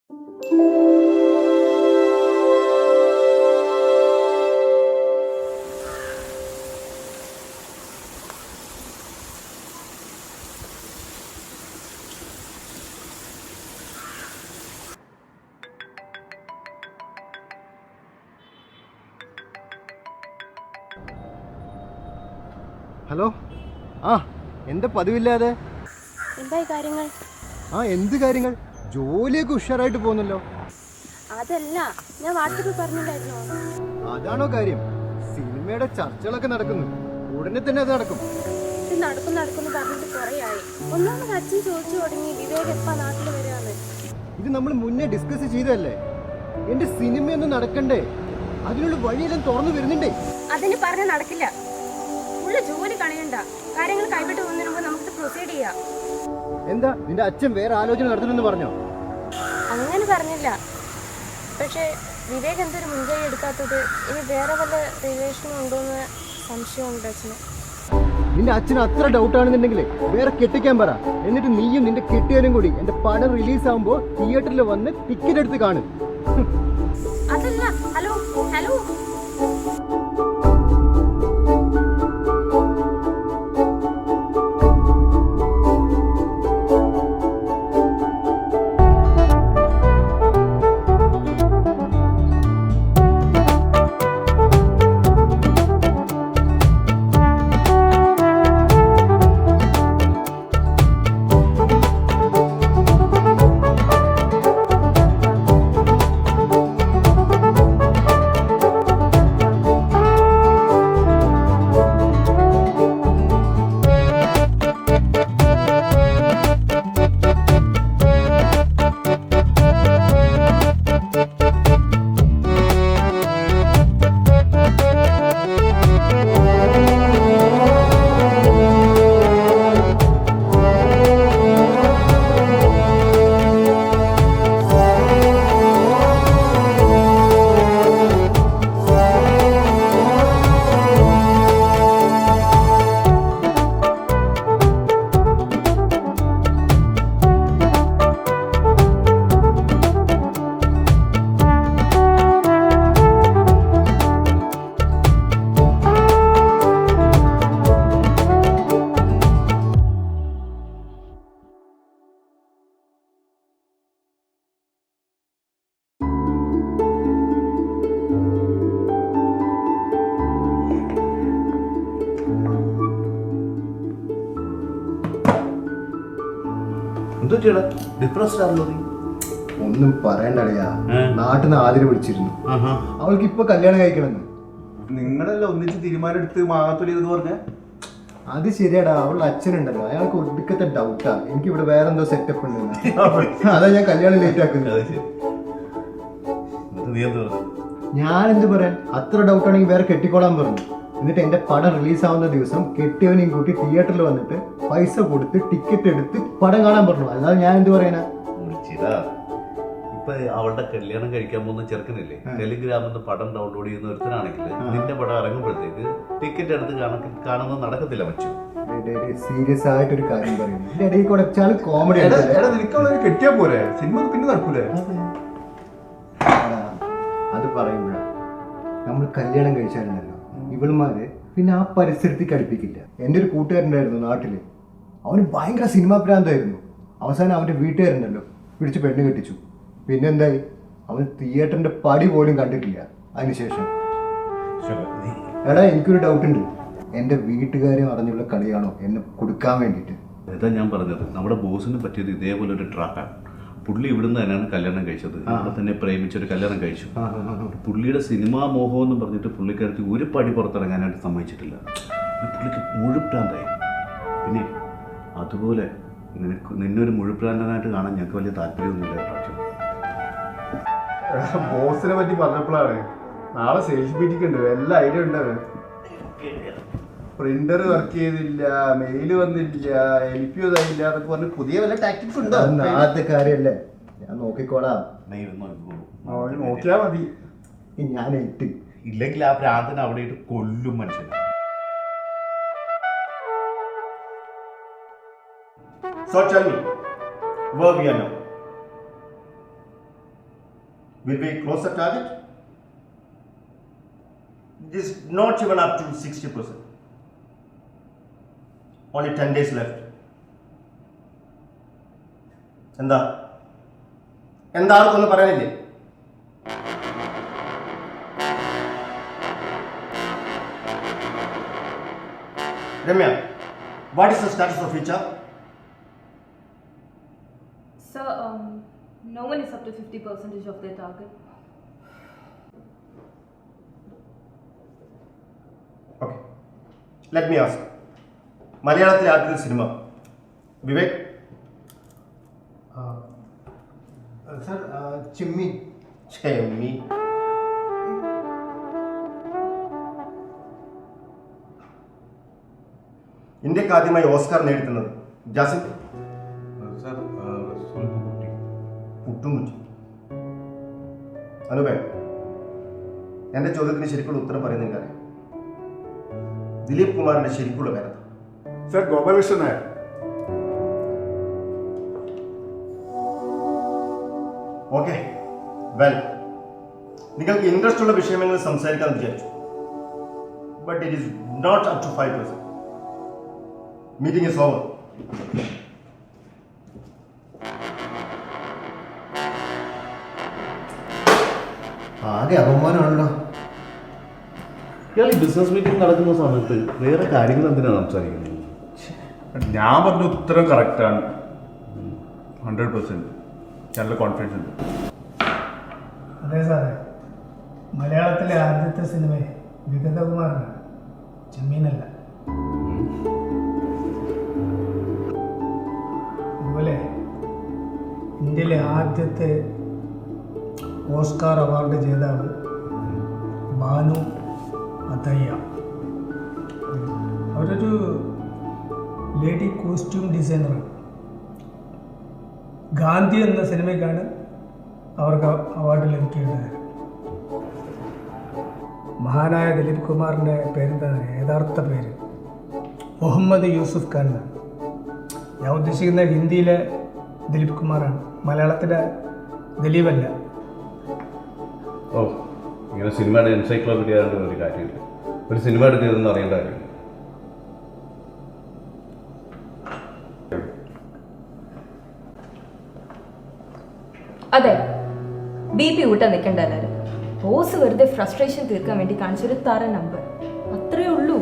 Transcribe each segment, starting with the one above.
Hello. എന്താ പതിവില്ലാതെ? എന്തായി കാര്യങ്ങൾ? എന്ത് കാര്യങ്ങൾ? ജോലിയൊക്കെ ഉഷാറായിട്ട് പോകുന്നല്ലോ. അതല്ല, ഞാൻ വാട്സാപ്പിൽ പറഞ്ഞിട്ടുണ്ടായിരുന്നു. അതാണോ കാര്യം? സിനിമയുടെ ചർച്ചകളൊക്കെ നടക്കുന്നു. ഉടനെ തന്നെ അത് നടക്കും. ഇത് നടക്കും പറഞ്ഞിട്ട് കുറേയായി. ഒന്നാമത് അച്ഛൻ ചോദിച്ചു തുടങ്ങി വിവേക് എപ്പാ നാട്ടിൽ വരികയെന്ന്. ഇത് നമ്മൾ മുന്നേ ഡിസ്കസ് ചെയ്തതല്ലേ? എന്റെ സിനിമയൊന്നും നടക്കണ്ടേ? അതിനുള്ള വഴിയെല്ലാം തുറന്നു വരുന്നുണ്ടേ. അതിന് പറഞ്ഞ നടക്കില്ല. ഉള്ള ജോലി കളയണ്ട. കാര്യങ്ങൾ കൈവിട്ട് വന്നിരുമ്പോൾ നമുക്ക് പ്രൊസീഡ് ചെയ്യാം. എന്താ നിന്റെ അച്ഛൻ വേറെ ആലോചന നടത്തണമെന്ന് പറഞ്ഞോ? അങ്ങനെ പറഞ്ഞില്ല. പക്ഷേ വിവേക് എന്തൊരു മുൻകൈ എടുക്കാത്തത്? ഇനി വേറെ വല്ല റിലേഷനും ഉണ്ടോന്ന് സംശയമുണ്ട് അച്ഛന്. നിന്റെ അച്ഛന് അത്ര ഡൗട്ടാണെന്നുണ്ടെങ്കിൽ വേറെ കെട്ടിക്കാൻ പറ. എന്നിട്ട് നീയും നിന്റെ കെട്ടിയവനും കൂടി എന്റെ പടം റിലീസ് ആകുമ്പോ തിയേറ്ററിൽ വന്ന് ടിക്കറ്റ് എടുത്ത് കാണും. അതല്ല. ഹലോ ഹലോ ഒന്നും പറയണ്ടറിയാ. നാട്ടിൽ നിന്ന് ആതിര വിളിച്ചിരുന്നു. അവൾക്ക് ഇപ്പൊ കല്യാണം കഴിക്കണമെന്ന്. നിങ്ങളെല്ലാം ഒന്നിച്ച് തീരുമാനം എടുത്ത് മാങ്ങാത്തൊലിയെന്ന് പറഞ്ഞ അത് ശരിയാടാ. അവളുടെ അച്ഛനുണ്ടല്ലോ, അയാൾക്ക് ഒടുക്കത്തെ ഡൗട്ടാ എനിക്ക് ഇവിടെ വേറെ എന്തോ സെറ്റപ്പ് ഉണ്ട്. അതാ ഞാൻ കല്യാണം ലേറ്റ് ആക്കുന്നത്. ഞാൻ എന്ത് പറയാൻ? അത്ര ഡൗട്ടാണെങ്കിൽ വേറെ കെട്ടിക്കോളാൻ പറഞ്ഞു. എന്നിട്ട് എന്റെ പടം റിലീസ് ആവുന്ന ദിവസം കെട്ടിയവനെയും കൂട്ടി തിയേറ്ററിൽ വന്നിട്ട് പൈസ കൊടുത്ത് ടിക്കറ്റ് എടുത്ത് പടം കാണാൻ പറഞ്ഞു. അല്ലാതെ ഞാൻ എന്ത് പറയാനാ? ഇപ്പൊ അവളുടെ കല്യാണം കഴിക്കാൻ പോകുന്ന ചെറുക്കനില്ലേ, ടെലിഗ്രാമിൽ പടം ഡൗൺലോഡ് ചെയ്യുന്ന ഒരുത്തനാണെങ്കിൽ നിന്റെ പടം ഇറങ്ങുമ്പോഴത്തേക്ക് ടിക്കറ്റ് എടുത്ത് കാണുന്നത് നടക്കത്തില്ല. മച്ചു സീരിയസ് ആയിട്ടൊരു കാര്യം പറയുന്നു. ഇതിന്റെ ഇടയിൽ കുറച്ചാൽ കോമഡി കെട്ടിയാ പോരെ, സിനിമ പിന്നെ നടക്കൂലേ? അത് പറയുമ്പോഴാ നമ്മൾ കല്യാണം കഴിച്ചാലുണ്ടല്ലോ ഇവളുമാര് പിന്നെ ആ പരിസരത്തേക്ക് അടുപ്പിക്കില്ല. എൻ്റെ ഒരു കൂട്ടുകാരുണ്ടായിരുന്നു നാട്ടില്. അവന് ഭയങ്കര സിനിമാ ഭ്രാന്തായിരുന്നു. അവസാനം അവന്റെ വീട്ടുകാരുണ്ടല്ലോ പിടിച്ച് പെണ്ണ് കെട്ടിച്ചു. പിന്നെന്തായി? അവൻ തിയേറ്ററിന്റെ പടി പോലും കണ്ടിട്ടില്ല അതിനുശേഷം. എടാ, എനിക്കൊരു ഡൗട്ട് ഉണ്ട്. എന്റെ വീട്ടുകാരും അറിഞ്ഞുള്ള കളിയാണോ എന്നെ കൊടുക്കാൻ വേണ്ടിയിട്ട്? ഇതാ ഞാൻ പറഞ്ഞത്, നമ്മുടെ ബോസിന് പറ്റിയത് ഇതേപോലെ ഒരു ട്രാപ്പാണ്. പുള്ളി ഇവിടുന്ന് തന്നെയാണ് കല്യാണം കഴിച്ചത്. ഇവിടെ തന്നെ പ്രേമിച്ചൊരു കല്യാണം കഴിച്ചു. പുള്ളിയുടെ സിനിമാ മോഹം എന്ന് പറഞ്ഞിട്ട് പുള്ളിക്കാരത്തി ഒരു പടി പുറത്തിറങ്ങാനായിട്ട് സമ്മതിച്ചിട്ടില്ല. പുള്ളിക്ക് മുഴുപ്രാന്തായി. പിന്നെ അതുപോലെ നിന്നൊരു മുഴുപ്രാന്തനായിട്ട് കാണാൻ ഞങ്ങൾക്ക് വലിയ താല്പര്യമൊന്നുമില്ല. ബോസിനെ പറ്റി പറഞ്ഞപ്പോഴാണ് നാളെ സെയിൽസ് മീറ്റിംഗ് ഉണ്ട്. എല്ലാ ഐഡിയ ഉണ്ടാവും. പ്രിന്റർ വർക്ക് ചെയ്തില്ല, മെയില് വന്നില്ല, LP ഇതായില്ല എന്നൊക്കെ പറഞ്ഞ് പുതിയ വല്ല ടാക്ടിക്സ് ഉണ്ടോ? ആദ്യത്തെ കാര്യല്ലേ, ഞാൻ നോക്കിക്കോളാം. നോക്കിയാ മതി. ഞാൻ എട്ട് ഇല്ലെങ്കിൽ ആ പ്രാന്തന അവിടെ ഇട്ട് കൊല്ലും മനുഷ്യൻ. So tell me, where we are now? Will we close the target? It is not even up to 60%. Only 10 days left. എന്താ ആർക്കൊന്നും പറയാനില്ലേ? Ramya, what is the status of Richa? Sir, no one is up to 50% of their target. Okay. Let me ask. മലയാളത്തിലെ ആദ്യത്തെ cinema Vivek? Sir ചിമ്മി. ചെമ്മി. ഇന്ത്യക്ക് ആദ്യമായി Oscar നേടിത്തുന്നത് Jasim? പുട്ടുംകുറ്റി. അനുപേ, എൻ്റെ ചോദ്യത്തിന് ശരിക്കുള്ള ഉത്തരം പറയുന്നത് എനിക്കറിയാം. ദിലീപ് കുമാറിന്റെ ശരിക്കുള്ള പേര്? Sir Gopalakrishnan Nair. Okay, well, നിങ്ങൾക്ക് ഇൻട്രസ്റ്റ് ഉള്ള വിഷയമെങ്കിൽ സംസാരിക്കാമെന്ന് വിചാരിച്ചു. But it is not up to 5%. Meeting is over. ആകെ അപമാനമാണല്ലോ. ഇയാൾ ഈ ബിസിനസ് മീറ്റിംഗ് നടക്കുന്ന സമയത്ത് വേറെ കാര്യങ്ങൾ എന്തിനാണ് സംസാരിക്കുന്നത്? ഞാൻ പറഞ്ഞ ഉത്തരം കറക്റ്റാണ്. 100% നല്ല കോൺഫിഡൻസ് ഉണ്ട്. അതെ സാറേ, മലയാളത്തിലെ ആദ്യത്തെ സിനിമ വിഗതകുമാരനാണ്, ചെമ്മീനല്ല. അതുപോലെ ഇന്ത്യയിലെ ആദ്യത്തെ ഓസ്കാർ അവാർഡ് ജേതാവ് ബാനു അഥയ്യ. അവരൊരു ലേഡി കോസ്റ്റ്യൂം ഡിസൈനറാണ്. ഗാന്ധി എന്ന സിനിമയ്ക്കാണ് അവർക്ക് അവാർഡ് ലഭിക്കുന്നത്. മഹാനായ ദിലീപ് കുമാറിൻ്റെ പേരെന്താണ് യഥാർത്ഥ പേര്? മുഹമ്മദ് യൂസുഫ് ഖാൻ എന്നാണ്. ഞാൻ ഉദ്ദേശിക്കുന്ന ഹിന്ദിയിലെ ദിലീപ് കുമാറാണ്, മലയാളത്തിലെ ദിലീപല്ല. ഓ, ഇങ്ങനെ സിനിമയുടെ എൻസൈക്ലോപീഡിയ ആയിട്ട് ഒരു കാര്യമില്ല. ഒരു സിനിമ എടുക്കുന്നതെന്ന് അറിയേണ്ട കാര്യമില്ല. അതെ, BP കൂട്ടാൻ നിൽക്കണ്ട എല്ലാവരും. ബോസ് വെറുതെ ഫ്രസ്ട്രേഷൻ തീർക്കാൻ വേണ്ടി കാണിച്ചൊരു തറ നമ്പർ, അത്രയേ ഉള്ളൂ.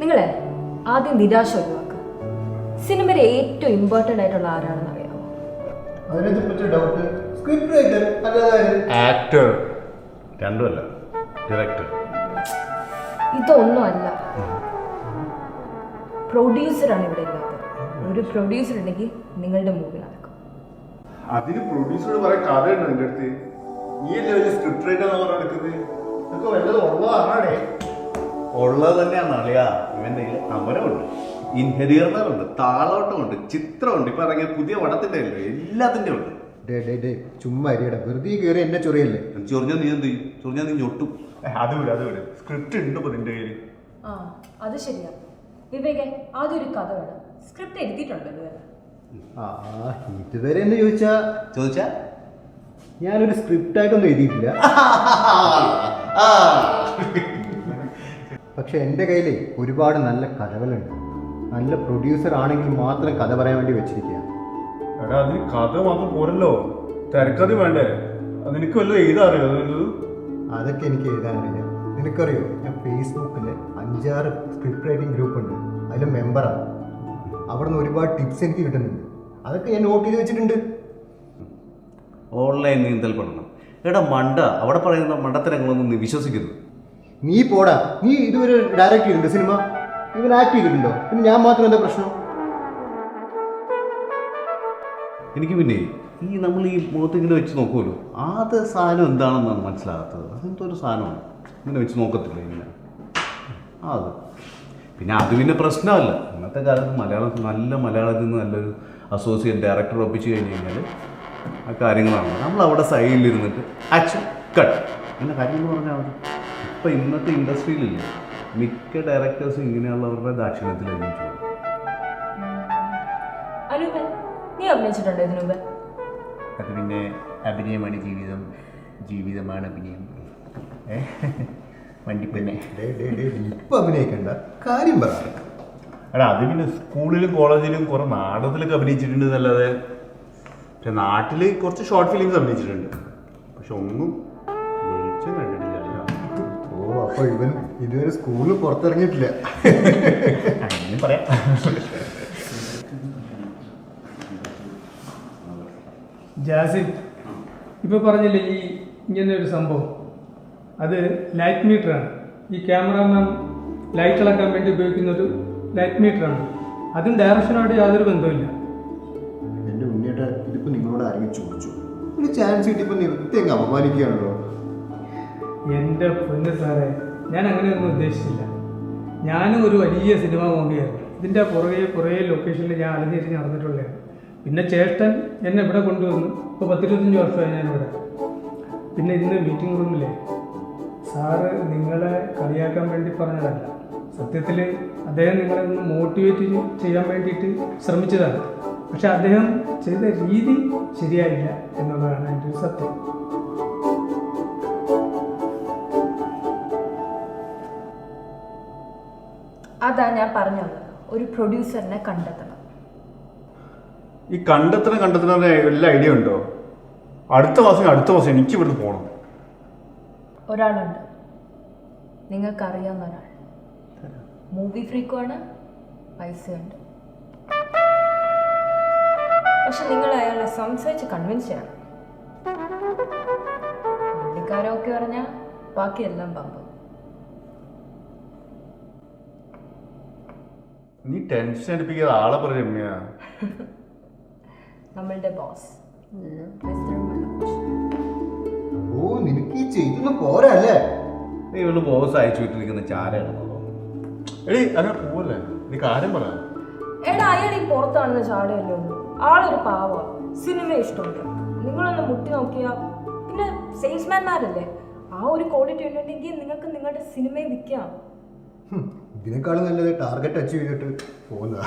നിങ്ങളെ ആദ്യം നിരാശ ഒഴിവാക്കുക. സിനിമയിൽ ഏറ്റവും ഇമ്പോർട്ടൻ്റ് ആയിട്ടുള്ള ആരാണെന്ന് അറിയാമോ? അതിനെ പറ്റിയ ഡൗട്ട് സ്ക്രിപ്റ്റ് റൈറ്റർ അല്ലാതെ ആക്ടർ രണ്ടുമല്ല, ഡയറക്ടർ. ഇതൊന്നും അല്ല, പ്രൊഡ്യൂസറാണ് ഇവിടെ ഇല്ലാത്തത്. ഒരു പ്രൊഡ്യൂസർ ഉണ്ടെങ്കിൽ നിങ്ങളുടെ മൂവി നടക്കും. അതിന് പ്രൊഡ്യൂസറോട് പറയാൻ കഥയുണ്ടോ എൻ്റെ അടുത്ത്? ഈ അല്ലേ വലിയ സ്ക്രിപ്റ്റ് റൈറ്റർ എന്ന് പറഞ്ഞാൽ എടുക്കുന്നത്? ഇതൊക്കെ വല്ലതും ഉള്ളതാണേ. ഉള്ളത് തന്നെയാണ് അളിയാ. ഇവൻ്റെ അമരമുണ്ട്, ഇൻഹെരിയറിനുണ്ട്, താളോട്ടമുണ്ട്, ചിത്രമുണ്ട്, ഇപ്പൊ ഇറങ്ങിയ പുതിയ പടത്തിന്റെ അല്ലേ, എല്ലാത്തിൻ്റെ ഉണ്ട്. ചുമ്മാ അരിയട, വെറുതെ കയറി എന്നെ ചൊറിയല്ലേ. ചൊറിഞ്ഞാൽ നീ എന്ത് ചെയ്യും? ചൊറിഞ്ഞാൽ നീ ഞൊട്ടും. അത് വിട്. സ്ക്രിപ്റ്റ് ഉണ്ട് ഇപ്പൊ നിന്റെ കയ്യിൽ? ആ, അത് ശരിയാ. വിവേകെ, ആദ്യം ഒരു കഥ വേണം. സ്ക്രിപ്റ്റ് എഴുതിയിട്ടുണ്ടോ ഇതുവരെ? ഇതുവരെ എന്ന് ചോദിച്ചാ ഞാനൊരു സ്ക്രിപ്റ്റ് ആയിട്ടൊന്നും എഴുതിയിട്ടില്ല. പക്ഷെ എൻ്റെ കയ്യിൽ ഒരുപാട് നല്ല കഥകളുണ്ട്. നല്ല പ്രൊഡ്യൂസർ ആണെങ്കിൽ മാത്രം കഥ പറയാൻ വേണ്ടി വെച്ചിരിക്കുക. എടാ, അതിന് കഥ മാത്രം പോരല്ലോ, തിരക്കഥ വേണ്ടേ? അത് എനിക്ക് വല്ലതും എഴുതാൻ അറിയോ? അതൊക്കെ എനിക്ക് എഴുതാനറിയാം. നിനക്കറിയോ, ഞാൻ ഫേസ്ബുക്കിൽ 5-6 സ്ക്രിപ്റ്റ് റൈറ്റിംഗ് ഗ്രൂപ്പ് ഉണ്ട്, അതിൽ മെമ്പറാണ്. അവിടെ നിന്ന് ഒരുപാട് ടിപ്സ് എനിക്ക് കിട്ടുന്നുണ്ട്. അതൊക്കെ ഞാൻ നോട്ട് ചെയ്ത് വെച്ചിട്ടുണ്ട്. ഓൺലൈൻ നീന്തൽ പഠനം. എടാ മണ്ട, അവിടെ പറയുന്ന മണ്ടത്തരങ്ങളൊന്നും നീ വിശ്വസിക്കരുത്. നീ പോടാ, നീ ഇതുവരെ ഡയറക്റ്റ് ചെയ്തിട്ടുണ്ടോ സിനിമ? ഇവൻ ആക്ട് ചെയ്തിട്ടുണ്ടോ? പിന്നെ ഞാൻ മാത്രം എന്താ പ്രശ്നം? എനിക്ക് പിന്നെ ഈ നമ്മൾ ഈ മുഖത്ത് ഇങ്ങനെ വെച്ച് നോക്കുമല്ലോ, അത് സാധനം എന്താണെന്നാണ് മനസ്സിലാകാത്തത്. അതെന്തോ ഒരു സാധനമാണ്, ഇങ്ങനെ വെച്ച് നോക്കത്തില്ല ഇങ്ങനെ. അത് പിന്നെ പിന്നെ പ്രശ്നമല്ല. ഇന്നത്തെ കാലത്ത് മലയാളത്തിൽ നിന്ന് നല്ലൊരു അസോസിയേറ്റ് ഡയറക്ടർ ഒപ്പിച്ച് കഴിഞ്ഞ് കഴിഞ്ഞാൽ ആ കാര്യങ്ങളാണ്. നമ്മൾ അവിടെ സൈഡിലിരുന്നിട്ട് ആക്ഷൻ കട്ട് ഇങ്ങനെ കാര്യങ്ങൾ പറഞ്ഞാൽ മതി. ഇപ്പം ഇന്നത്തെ ഇൻഡസ്ട്രിയിലില്ലേ, മിക്ക ഡയറക്ടേഴ്സും ഇങ്ങനെയുള്ളവരുടെ ദാക്ഷിണ്യത്തിലായിരിക്കും ചോദിക്കും. അനൂപ്, നീ അഭിനയിച്ചിട്ടുണ്ടോ ഇതിനു മുമ്പ്? അത് പിന്നെ അഭിനയമാണ് ജീവിതം, ജീവിതമാണ് അഭിനയം. വണ്ടിപ്പന്നെ ഇപ്പൊ അഭിനയിക്കണ്ട, കാര്യം പറ. എടാ അത് പിന്നെ സ്കൂളിലും കോളേജിലും കുറെ നാടകത്തിലൊക്കെ അഭിനയിച്ചിട്ടുണ്ട് എന്നല്ലാതെ, പക്ഷെ നാട്ടിൽ കുറച്ച് ഷോർട്ട് ഫിലിംസ് അഭിനയിച്ചിട്ടുണ്ട്. പക്ഷെ ഒന്നും വെളിച്ചം കണ്ടിട്ടില്ല. ഓ, അപ്പൊ ഇവൻ ഇതുവരെ സ്കൂളിൽ പുറത്തിറങ്ങിയിട്ടില്ല. അങ്ങനെ പറയാം. ജാസിം, ഇപ്പോൾ പറഞ്ഞില്ലേ ഈ ഇങ്ങനെ ഒരു സംഭവം, അത് ലൈറ്റ് മീറ്ററാണ്. ഈ ക്യാമറാമാൻ ലൈറ്റ് ഇളക്കാൻ വേണ്ടി ഉപയോഗിക്കുന്ന ഒരു ലൈറ്റ് മീറ്ററാണ്. അതും ഡയറക്ഷനോട് യാതൊരു ബന്ധവുമില്ല. എന്റെ ഉണ്ണിയേട്ട, ഇതിപ്പോ നിങ്ങളോട് ആരെങ്കിലും ചോദിച്ചു? ഒരു ചാൻസ് കിട്ടിയപ്പോ നിർത്തി അങ്ങ് അപമാനിക്കുകയാണല്ലോ. എൻ്റെ പൊന്ന് സാറേ, ഞാൻ അങ്ങനെയൊന്നും ഉദ്ദേശിച്ചില്ല. ഞാനും ഒരു വലിയ സിനിമ മോഹിയായിരുന്നു. ഇതിൻ്റെ കുറേ ലൊക്കേഷനിൽ ഞാൻ അലഞ്ഞിരിഞ്ഞ് നടന്നിട്ടുള്ളതാണ്. പിന്നെ ചേട്ടൻ എന്നെ ഇവിടെ കൊണ്ടുവന്നു. ഇപ്പോൾ 10-25 വർഷമായി ഞാനിവിടെ. പിന്നെ ഇന്ന് മീറ്റിംഗ് റൂമിലെ സാറ് നിങ്ങളെ കളിയാക്കാൻ വേണ്ടി പറഞ്ഞതല്ല. സത്യത്തിൽ അദ്ദേഹം നിങ്ങളെ ഒന്ന് മോട്ടിവേറ്റ് ചെയ്യാൻ വേണ്ടിയിട്ട് ശ്രമിച്ചതാണ്. പക്ഷെ അദ്ദേഹം ചെയ്ത രീതി ശരിയായില്ല എന്നുള്ളതാണ് എൻ്റെ ഒരു സത്യം. അതാ ഞാൻ പറഞ്ഞു വന്നത്, ഒരു പ്രൊഡ്യൂസറിനെ കണ്ടെത്തണം. ഈ കണ്ടെത്തണ എല്ലാ ഐഡിയ ഉണ്ടോ? അടുത്ത മാസം എനിക്ക് ഇവിടുന്ന് പോകണം. ഒരാളുണ്ട്, നിങ്ങൾക്കറിയാവുന്ന ഒരാൾ. മൂവി ഫ്രീക്കുമാണ്, പൈസയുണ്ട്. പക്ഷെ നിങ്ങൾ അയാളെ സംസാരിച്ച് കൺവിൻസ് ചെയ്യണം. പുള്ളിക്കാരൊക്കെ പറഞ്ഞാൽ ബാക്കിയെല്ലാം പമ്പ്. നീ ടെൻഷൻ അടിപ്പിക്കാതെ ആളെ പറഞ്ഞു. നമ്മളുടെ ബോസ് മിസ്റ്റർ മനോജ്. ഓ, നിനക്ക് ഈ ചെയ്തൊന്നും പോരല്ലേ? ഇവള് ബോസ് അയച്ചു വിട്ടിരിക്കുന്ന ചാരയാണെന്നോ? എടീ അങ്ങനെ പോവല്ലേ, നീ കാര്യം പറ. എടാ, അയാൾ ഈ പുറത്താണെന്ന് ചാടയല്ലോ. ആളൊരു പാവ, സിനിമ ഇഷ്ടമുണ്ട്. നിങ്ങളൊന്ന് മുട്ടി നോക്കിയാ പിന്നെ സെയിൽസ്മാൻമാരല്ലേ, ആ ഒരു ക്വാളിറ്റി ഉണ്ടെങ്കിൽ നിങ്ങൾക്ക് നിങ്ങളുടെ സിനിമയെ വിൽക്കാം. ഇതിനേക്കാളും നല്ലത് ടാർഗറ്റ് അച്ചീവ് ചെയ്തിട്ട് പോകുന്നതാ.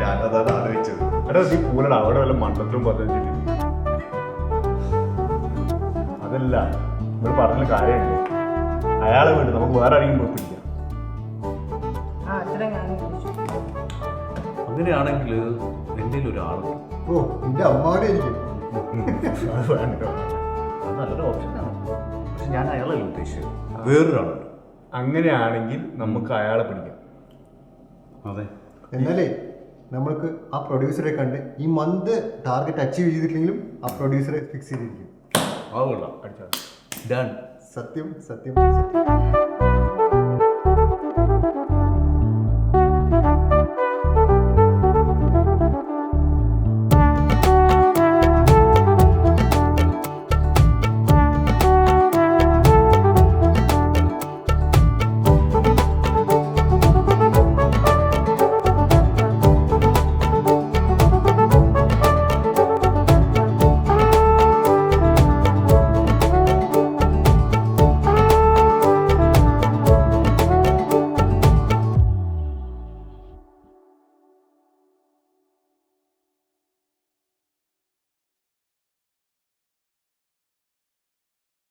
ഞാനതാണ് ആലോചിച്ചത്. എടാ നീ പോലടാ, അവിടെ വല്ല മണ്ടത്തിലും പറഞ്ഞു. അതല്ല, ഇവിടെ പറഞ്ഞ കാര്യമുണ്ട്. അയാളെ വേണ്ടി നമുക്ക് വേറെ ആരെങ്കിലും പോയി പിടിക്കാം. ആ, അത്ര ഞാൻ വിളിച്ചു. അങ്ങനെയാണെങ്കിൽ എൻ്റെ ഒരാളുണ്ട്. ഓ, നിന്റെ അമ്മാടെ എനിക്ക് അത് വേണ്ട. അത് നല്ലൊരു ഓപ്ഷനാണ്. പക്ഷെ ഞാൻ അയാളല്ല ഉദ്ദേശിച്ചത്, വേറൊരാളുണ്ട്. അങ്ങനെയാണെങ്കിൽ നമുക്ക് അയാളെ പിടിക്കാം. അതെ, എന്നാലേ നമ്മൾക്ക് ആ പ്രൊഡ്യൂസറെ കണ്ട് ഈ മന്ത് ടാർഗറ്റ് അച്ചീവ് ചെയ്തിട്ടില്ലെങ്കിലും ആ പ്രൊഡ്യൂസറെ ഫിക്സ് ചെയ്തിരിക്കും. ആ കൊള്ളാം. അടിച്ചാൽ ഡൺ. സത്യം സത്യം സത്യം.